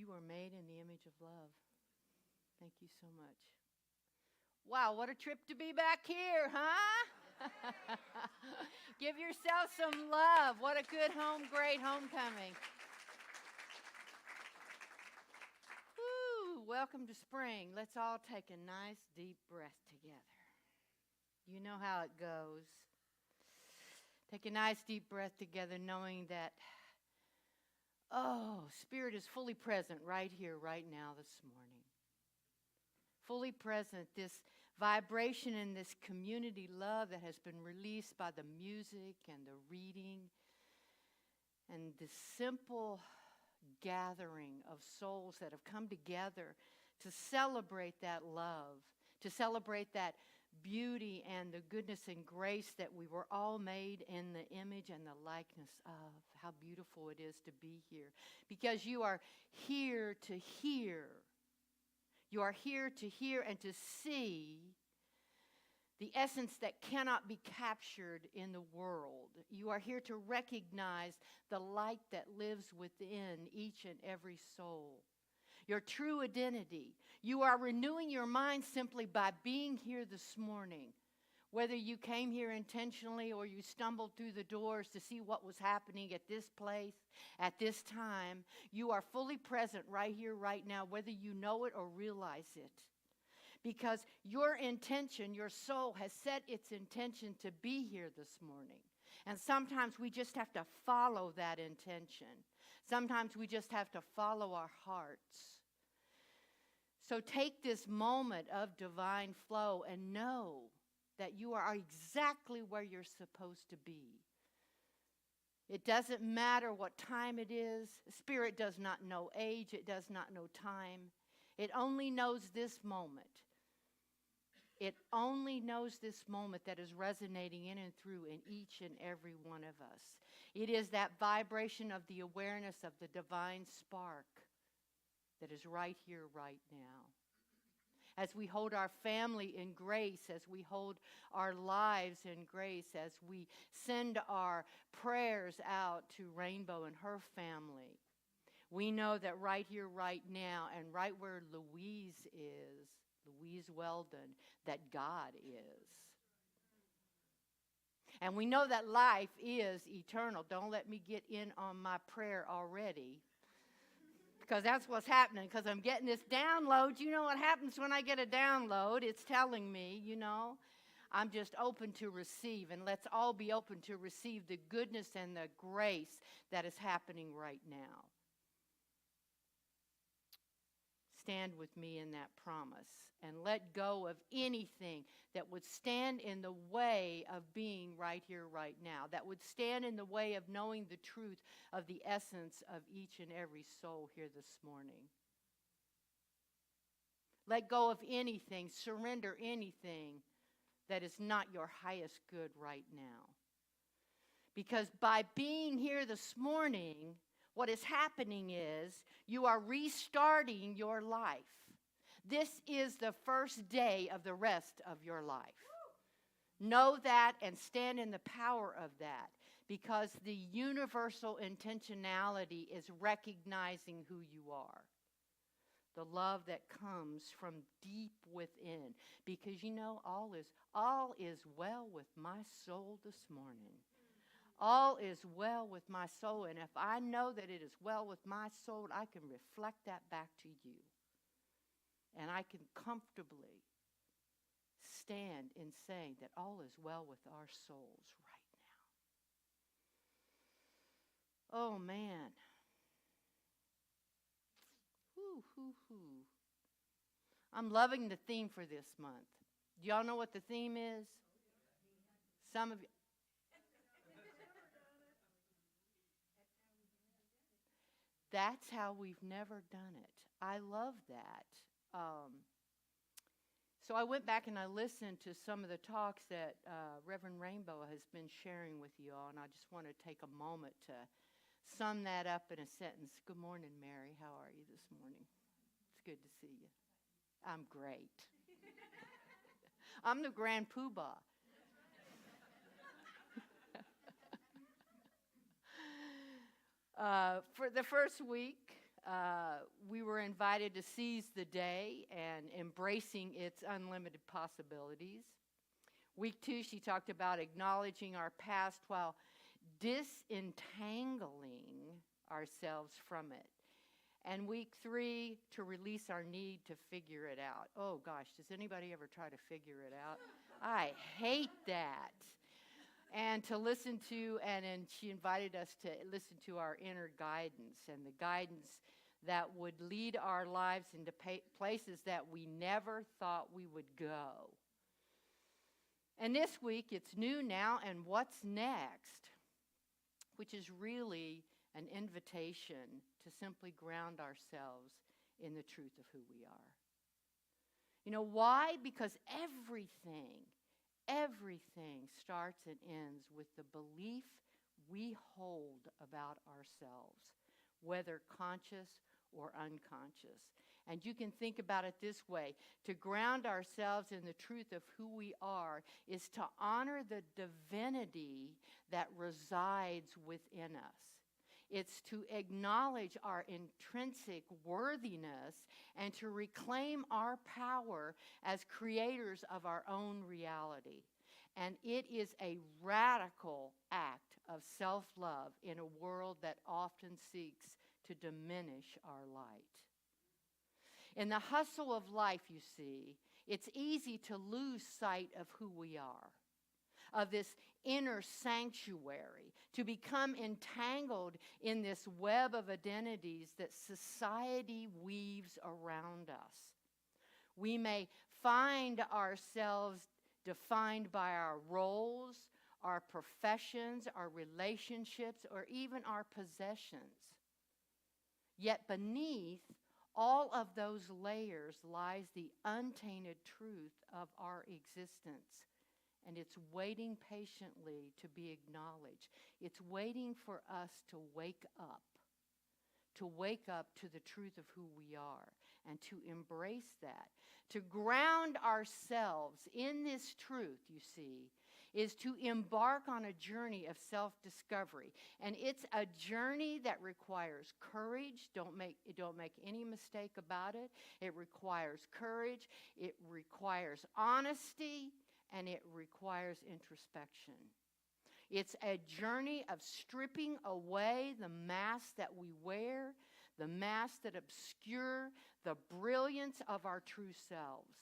You are made in the image of love. Thank you so much. Wow, what a trip to be back here, huh? Give yourself some love. What a good great homecoming. Woo, welcome to spring. Let's all take a nice deep breath together. You know how it goes. Take a nice deep breath together, knowing that, Spirit is fully present right here, right now, this morning. Fully present, this vibration and this community love that has been released by the music and the reading and the simple gathering of souls that have come together to celebrate that love, to celebrate that beauty and the goodness and grace that we were all made in the image and the likeness of. How beautiful it is to be here. Because you are here to hear. You are here to hear and to see the essence that cannot be captured in the world. You are here to recognize the light that lives within each and every soul. Your true identity. You are renewing your mind simply by being here this morning. Whether you came here intentionally or you stumbled through the doors to see what was happening at this place, at this time, you are fully present right here, right now, whether you know it or realize it. Because your intention, your soul has set its intention to be here this morning. And sometimes we just have to follow that intention. Sometimes we just have to follow our hearts. So take this moment of divine flow and know that you are exactly where you're supposed to be. It doesn't matter what time it is. Spirit does not know age. It does not know time. It only knows this moment. It only knows this moment that is resonating in and through in each and every one of us. It is that vibration of the awareness of the divine spark that is right here, right now. As we hold our family in grace, as we hold our lives in grace, as we send our prayers out to Rainbow and her family, we know that right here, right now, and right where Louise Weldon, that God is. And we know that life is eternal. Don't let me get in on my prayer already. Because that's what's happening, because I'm getting this download. You know what happens when I get a download? It's telling me, I'm just open to receive. And let's all be open to receive the goodness and the grace that is happening right now. Stand with me in that promise and let go of anything that would stand in the way of being right here, right now, that would stand in the way of knowing the truth of the essence of each and every soul here this morning. Let go of anything, surrender anything that is not your highest good right now. Because by being here this morning, what is happening is you are restarting your life. This is the first day of the rest of your life. Know that and stand in the power of that, because the universal intentionality is recognizing who you are. The love that comes from deep within. Because all is well with my soul this morning. All is well with my soul. And if I know that it is well with my soul, I can reflect that back to you. And I can comfortably stand in saying that all is well with our souls right now. Oh, man. I'm loving the theme for this month. Do y'all know what the theme is? Some of you. That's how we've never done it. I love that. So I went back and I listened to some of the talks that Reverend Rainbow has been sharing with you all, and I just want to take a moment to sum that up in a sentence. Good morning, Mary. How are you this morning? It's good to see you. I'm great. I'm the grand poobah. For the first week we were invited to seize the day and embracing its unlimited possibilities. Week 2, she talked about acknowledging our past while disentangling ourselves from it. And week 3, to release our need to figure it out. Oh gosh, does anybody ever try to figure it out? I hate that. And to listen to, and she invited us to listen to our inner guidance and the guidance that would lead our lives into places that we never thought we would go. And this week, it's new now and what's next, which is really an invitation to simply ground ourselves in the truth of who we are. You know why? Because everything starts and ends with the belief we hold about ourselves, whether conscious or unconscious. And you can think about it this way. To ground ourselves in the truth of who we are is to honor the divinity that resides within us. It's to acknowledge our intrinsic worthiness and to reclaim our power as creators of our own reality. And it is a radical act of self-love in a world that often seeks to diminish our light. In the hustle of life, you see, it's easy to lose sight of who we are, of this inner sanctuary, to become entangled in this web of identities that society weaves around us. We may find ourselves defined by our roles, our professions, our relationships, or even our possessions. Yet beneath all of those layers lies the untainted truth of our existence. And it's waiting patiently to be acknowledged. It's waiting for us to wake up to the truth of who we are and to embrace that. To ground ourselves in this truth, you see, is to embark on a journey of self-discovery. And it's a journey that requires courage. Don't make any mistake about it. It requires courage. It requires honesty. And it requires introspection. It's a journey of stripping away the masks that we wear, the masks that obscure the brilliance of our true selves.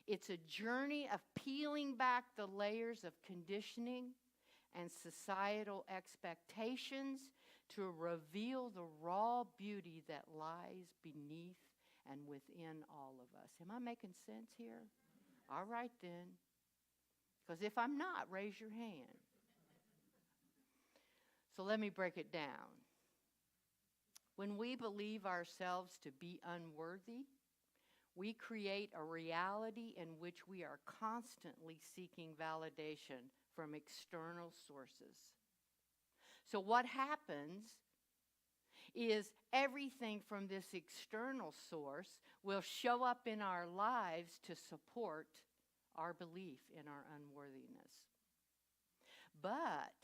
It's a journey of peeling back the layers of conditioning and societal expectations to reveal the raw beauty that lies beneath and within all of us. Am I making sense here? All right then. Because if I'm not, raise your hand. So let me break it down. When we believe ourselves to be unworthy, we create a reality in which we are constantly seeking validation from external sources. So what happens is everything from this external source will show up in our lives to support our belief in our unworthiness. But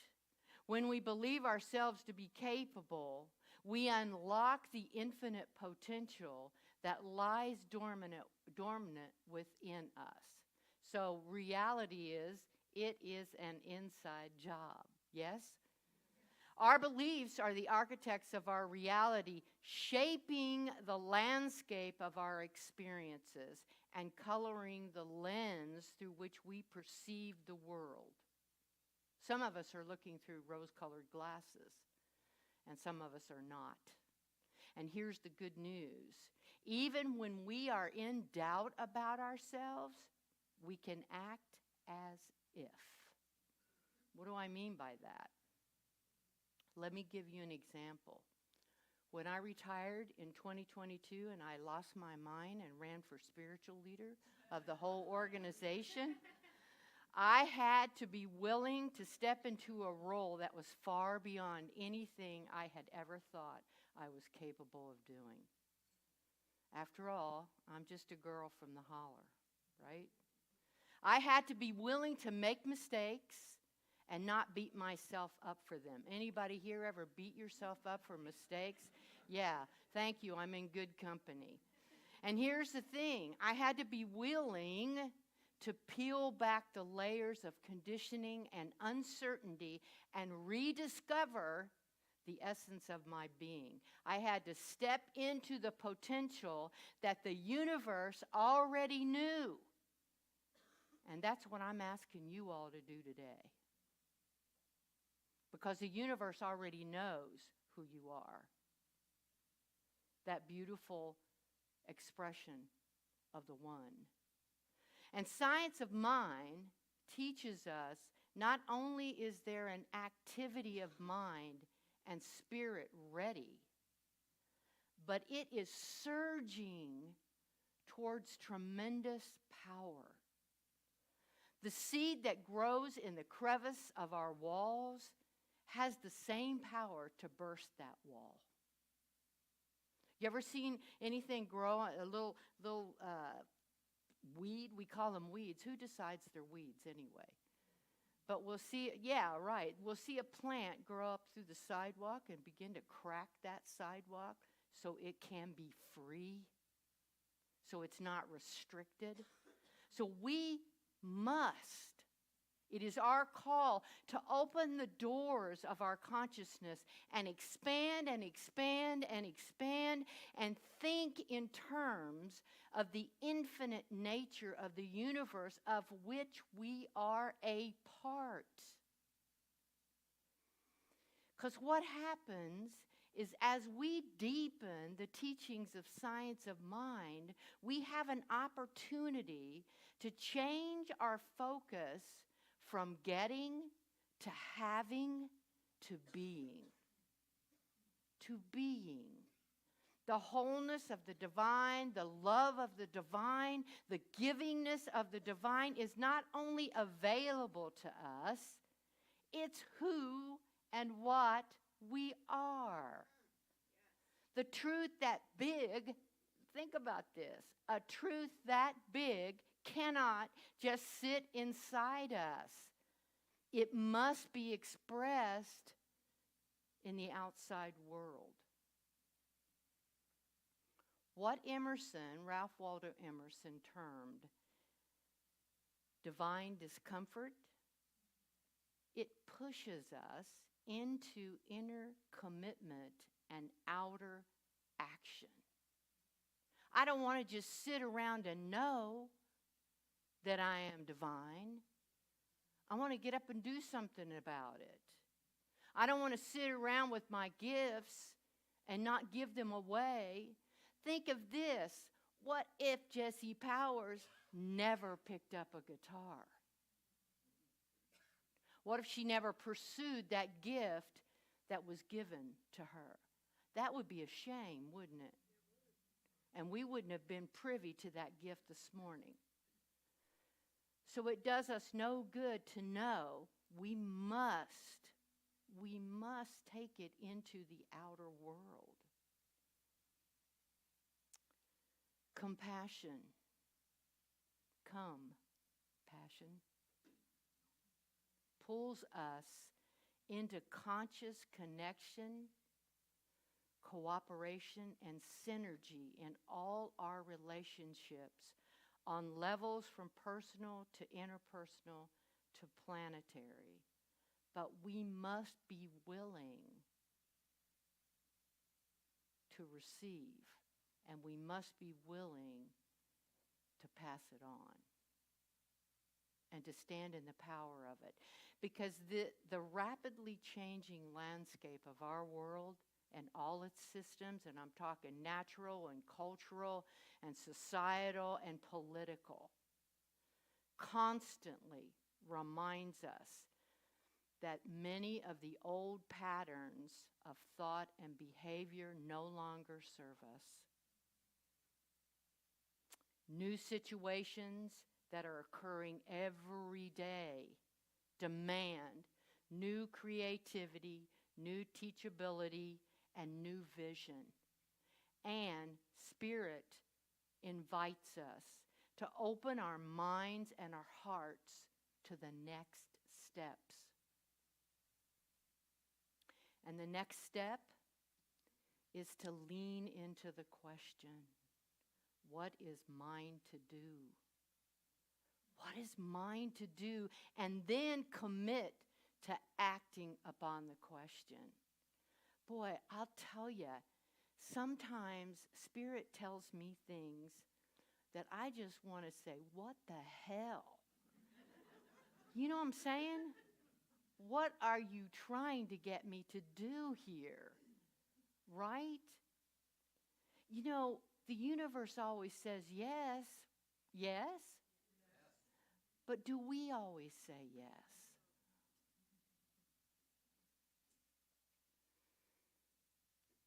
when we believe ourselves to be capable, we unlock the infinite potential that lies dormant within us. So reality is, it is an inside job. Yes? Our beliefs are the architects of our reality, shaping the landscape of our experiences and coloring the lens through which we perceive the world. Some of us are looking through rose-colored glasses, and some of us are not. And here's the good news. Even when we are in doubt about ourselves, we can act as if. What do I mean by that? Let me give you an example. When I retired in 2022 and I lost my mind and ran for spiritual leader of the whole organization, I had to be willing to step into a role that was far beyond anything I had ever thought I was capable of doing. After all, I'm just a girl from the holler, right? I had to be willing to make mistakes and not beat myself up for them. Anybody here ever beat yourself up for mistakes Yeah, thank you. I'm in good company. And here's the thing. I had to be willing to peel back the layers of conditioning and uncertainty and rediscover the essence of my being. I had to step into the potential that the universe already knew. And that's what I'm asking you all to do today. Because the universe already knows who you are. That beautiful expression of the one. And science of mind teaches us not only is there an activity of mind and spirit ready, but it is surging towards tremendous power. The seed that grows in the crevice of our walls has the same power to burst that wall. You ever seen anything grow, a little weed? We call them weeds. Who decides they're weeds anyway? But we'll see, yeah, right. We'll see a plant grow up through the sidewalk and begin to crack that sidewalk so it can be free, so it's not restricted. So we must, it is our call to open the doors of our consciousness and expand and expand and expand and think in terms of the infinite nature of the universe of which we are a part. Because what happens is as we deepen the teachings of science of mind, we have an opportunity to change our focus from getting to having to being. To being. The wholeness of the divine, the love of the divine, the givingness of the divine is not only available to us, it's who and what we are. The truth that big, think about this, a truth that big cannot just sit inside us. It must be expressed in the outside world. What Ralph Waldo Emerson termed divine discomfort, it pushes us into inner commitment and outer action. I don't want to just sit around and know that I am divine. I want to get up and do something about it. I don't want to sit around with my gifts and not give them away. Think of this. What if Jesse Powers never picked up a guitar? What if she never pursued that gift that was given to her? That would be a shame, wouldn't it? And we wouldn't have been privy to that gift this morning. So it does us no good to know we must take it into the outer world. Compassion. Come, passion. Pulls us into conscious connection, cooperation, and synergy in all our relationships on levels from personal to interpersonal to planetary. But we must be willing to receive, and we must be willing to pass it on and to stand in the power of it. Because the rapidly changing landscape of our world and all its systems, and I'm talking natural and cultural and societal and political, constantly reminds us that many of the old patterns of thought and behavior no longer serve us. New situations that are occurring every day demand new creativity, new teachability, and new vision. And Spirit invites us to open our minds and our hearts to the next steps. And the next step is to lean into the question, what is mine to do? What is mine to do? And then commit to acting upon the question. Boy, I'll tell you, sometimes Spirit tells me things that I just want to say, what the hell? You know what I'm saying? What are you trying to get me to do here? Right? You know, the universe always says yes. Yes? But do we always say yes?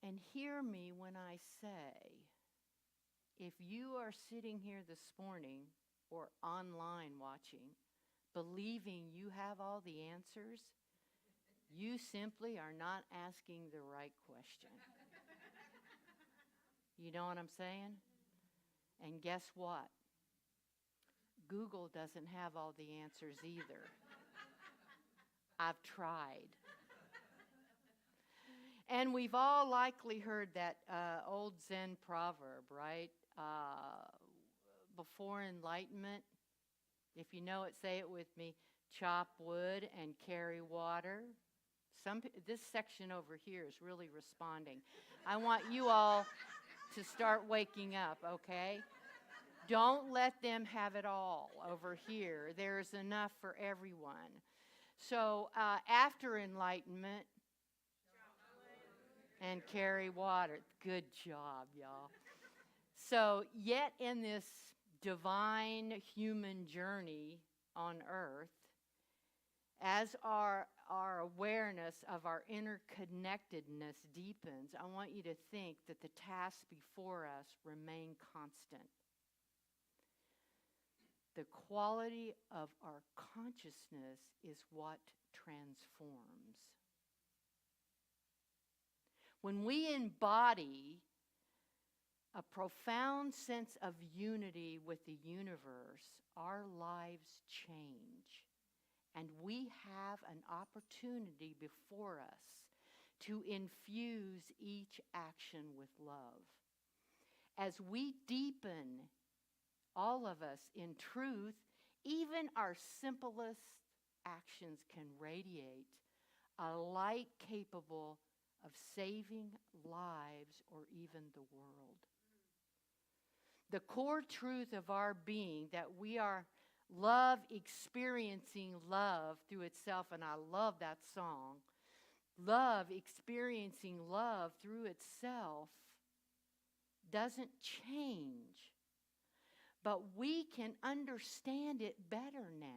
And hear me when I say, if you are sitting here this morning or online watching, believing you have all the answers, you simply are not asking the right question. You know what I'm saying? And guess what? Google doesn't have all the answers either. I've tried. And we've all likely heard that old Zen proverb, right? Before enlightenment, if you know it, say it with me, chop wood and carry water. This section over here is really responding. I want you all to start waking up, okay? Don't let them have it all over here. There's enough for everyone. So after enlightenment, and carry water. Good job, y'all. So yet in this divine human journey on earth, as our awareness of our interconnectedness deepens, I want you to think that the tasks before us remain constant. The quality of our consciousness is what transforms. When we embody a profound sense of unity with the universe, our lives change. And we have an opportunity before us to infuse each action with love. As we deepen, all of us, in truth, even our simplest actions can radiate a light capable of saving lives or even the world. The core truth of our being, that we are love experiencing love through itself, and I love that song, love experiencing love through itself, doesn't change. But we can understand it better now.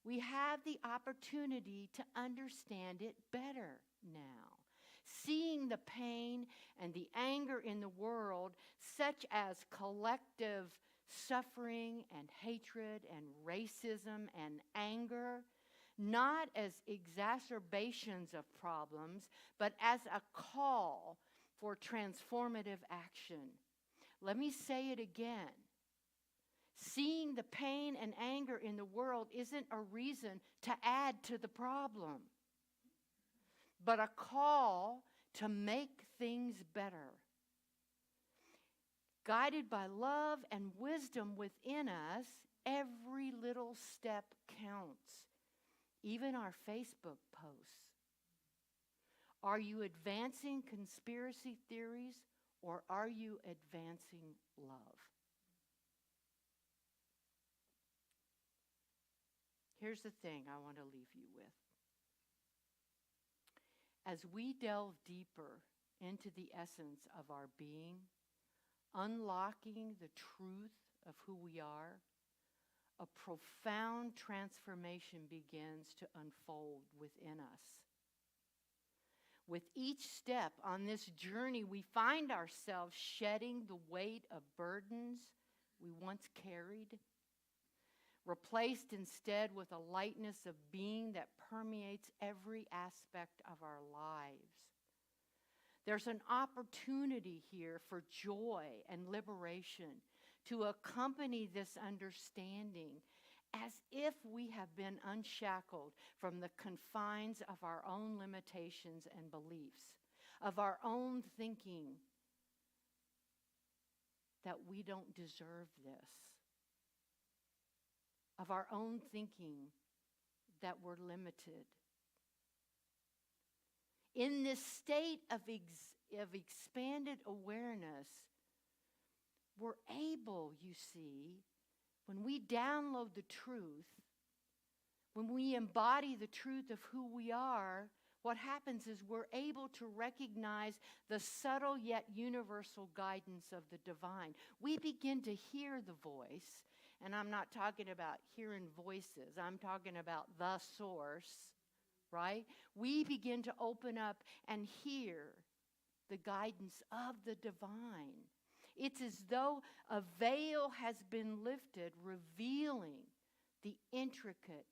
We have the opportunity to understand it better now. Seeing the pain and the anger in the world, such as collective suffering and hatred and racism and anger, not as exacerbations of problems, but as a call for transformative action. Let me say it again. Seeing the pain and anger in the world isn't a reason to add to the problem, but a call to make things better. Guided by love and wisdom within us, every little step counts, even our Facebook posts. Are you advancing conspiracy theories, or are you advancing love? Here's the thing I want to leave you with. As we delve deeper into the essence of our being, unlocking the truth of who we are, a profound transformation begins to unfold within us. With each step on this journey, we find ourselves shedding the weight of burdens we once carried, replaced instead with a lightness of being that permeates every aspect of our lives. There's an opportunity here for joy and liberation to accompany this understanding, as if we have been unshackled from the confines of our own limitations and beliefs. of our own thinking that we don't deserve this, of our own thinking that we're limited. In this state of expanded awareness, we're able, you see, when we download the truth, when we embody the truth of who we are, what happens is we're able to recognize the subtle yet universal guidance of the divine. We begin to hear the voice, and I'm not talking about hearing voices. I'm talking about the source, right? We begin to open up and hear the guidance of the divine. It's as though a veil has been lifted, revealing the intricate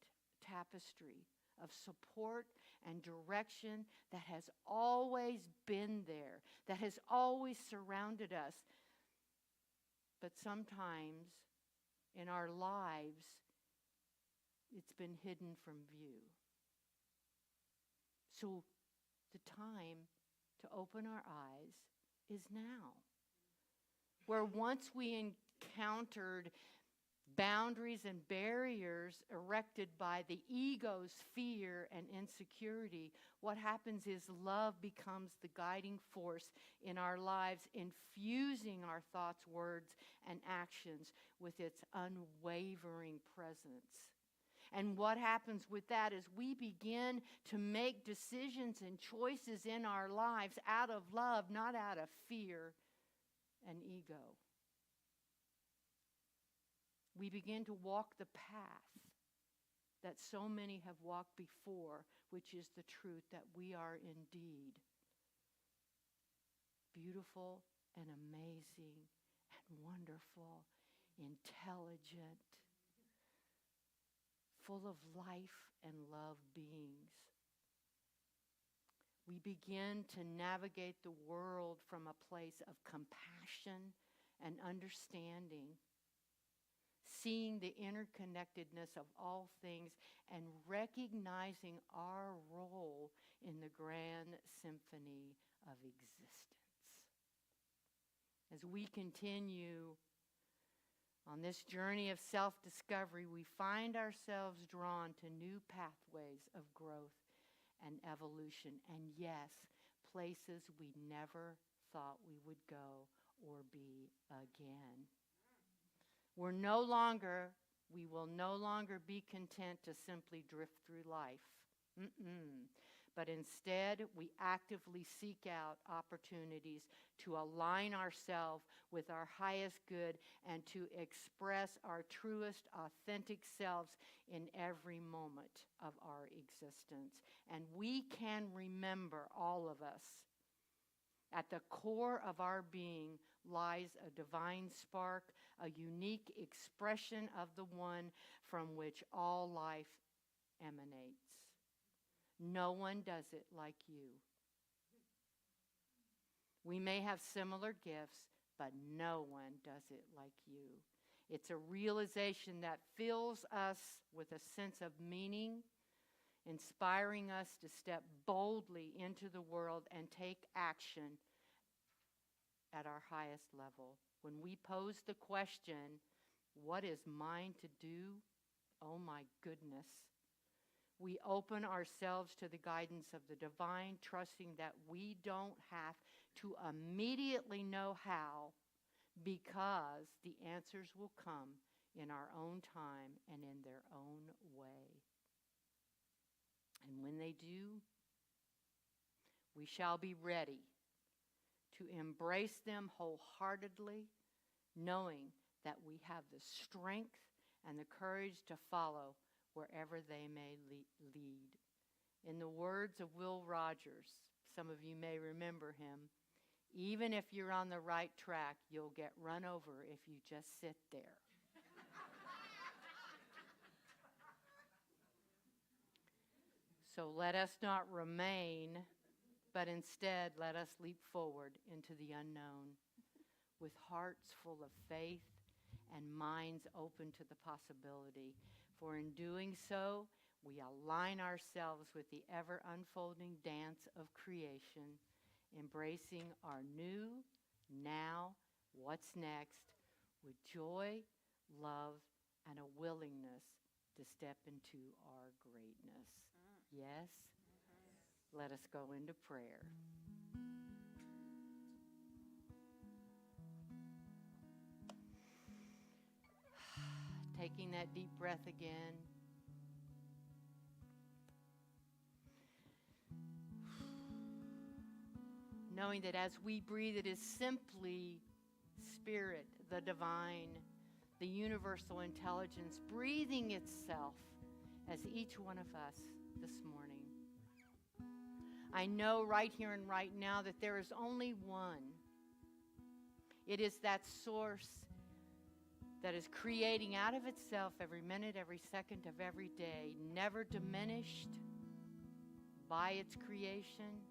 tapestry of support and direction that has always been there, that has always surrounded us. But sometimes in our lives, it's been hidden from view. So the time to open our eyes is now. Where once we encountered boundaries and barriers erected by the ego's fear and insecurity, what happens is love becomes the guiding force in our lives, infusing our thoughts, words, and actions with its unwavering presence. And what happens with that is we begin to make decisions and choices in our lives out of love, not out of fear and ego. We begin to walk the path that so many have walked before, which is the truth that we are indeed beautiful and amazing and wonderful, intelligent, full of life and love beings. We begin to navigate the world from a place of compassion and understanding, seeing the interconnectedness of all things and recognizing our role in the grand symphony of existence. As we continue on this journey of self-discovery, we find ourselves drawn to new pathways of growth and evolution, and yes, places we never thought we would go or be again. We will no longer be content to simply drift through life. But instead, we actively seek out opportunities to align ourselves with our highest good and to express our truest, authentic selves in every moment of our existence. And we can remember, all of us, at the core of our being lies a divine spark, a unique expression of the one from which all life emanates. No one does it like you. We may have similar gifts, but no one does it like you. It's a realization that fills us with a sense of meaning, inspiring us to step boldly into the world and take action at our highest level. When we pose the question, what is mine to do? Oh my goodness. We open ourselves to the guidance of the divine, trusting that we don't have to immediately know how, because the answers will come in our own time and in their own way. And when they do, we shall be ready to embrace them wholeheartedly, knowing that we have the strength and the courage to follow wherever they may lead. In the words of Will Rogers, some of you may remember him, even if you're on the right track, you'll get run over if you just sit there. So let us not remain, but instead let us leap forward into the unknown with hearts full of faith and minds open to the possibility. For in doing so, we align ourselves with the ever-unfolding dance of creation embracing our new, now, what's next, with joy, love, and a willingness to step into our greatness. Yes? Let us go into prayer. Taking that deep breath again. Knowing that as we breathe, it is simply Spirit, the divine, the universal intelligence, breathing itself as each one of us this morning. I know right here and right now that there is only one. It is that source that is creating out of itself every minute, every second of every day, never diminished by its creation,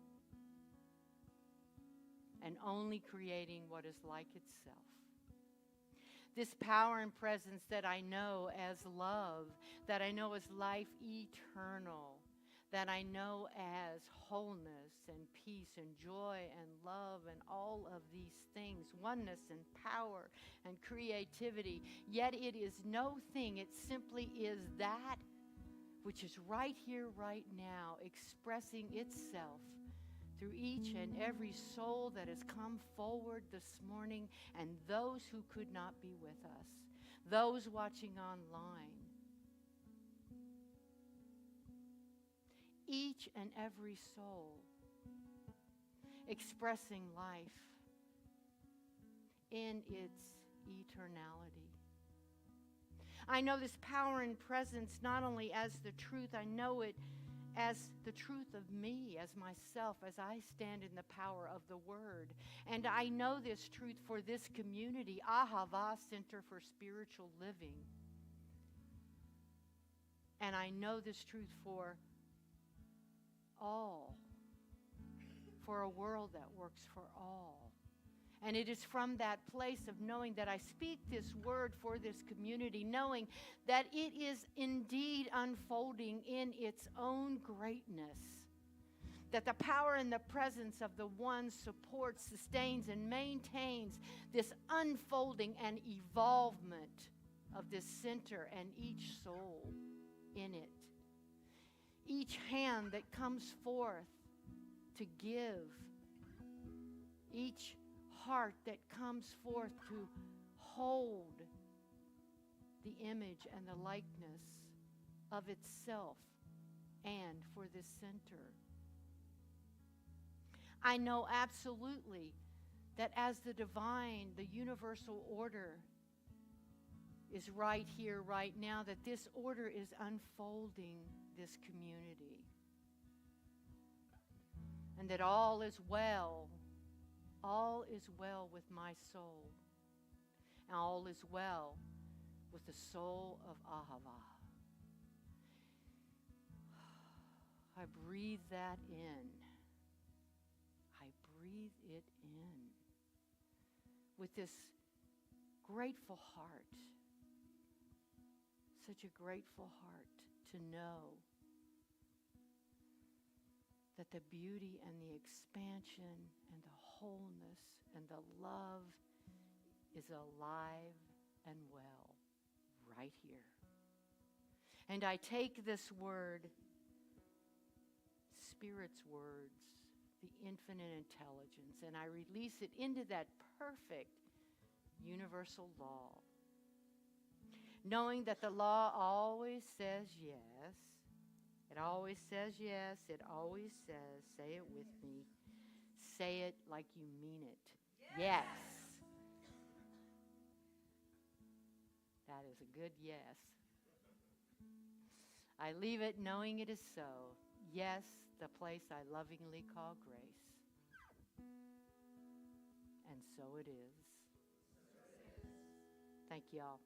and only creating what is like itself. This power and presence that I know as love, that I know as life eternal, that I know as wholeness and peace and joy and love and all of these things, oneness and power and creativity. Yet it is no thing, it simply is that which is right here, right now, expressing itself through each and every soul that has come forward this morning, and those who could not be with us, those watching online. Each and every soul expressing life in its eternality. I know this power and presence not only as the truth, I know it as the truth of me, as myself, as I stand in the power of the Word. And I know this truth for this community, Ahava Center for Spiritual Living. And I know this truth for all, for a world that works for all. And it is from that place of knowing that I speak this word for this community, knowing that it is indeed unfolding in its own greatness, that the power and the presence of the one supports, sustains, and maintains this unfolding and evolvement of this center and each soul in it. Each hand that comes forth to give, each heart that comes forth to hold the image and the likeness of itself and for this center. I know absolutely that as the divine, the universal order is right here, right now, that this order is unfolding this community. And that all is well with my soul. And all is well with the soul of Ahava. I breathe that in. I breathe it in with this grateful heart. Such a grateful heart to know that the beauty and the expansion and the wholeness and the love is alive and well right here. And I take this word, Spirit's words, the infinite intelligence, and I release it into that perfect universal law. Knowing that the law always says yes. It always says yes. It always says, say it with me, say it like you mean it. Yes. That is a good yes. I leave it knowing it is so. Yes, the place I lovingly call grace. And so it is. Thank you all.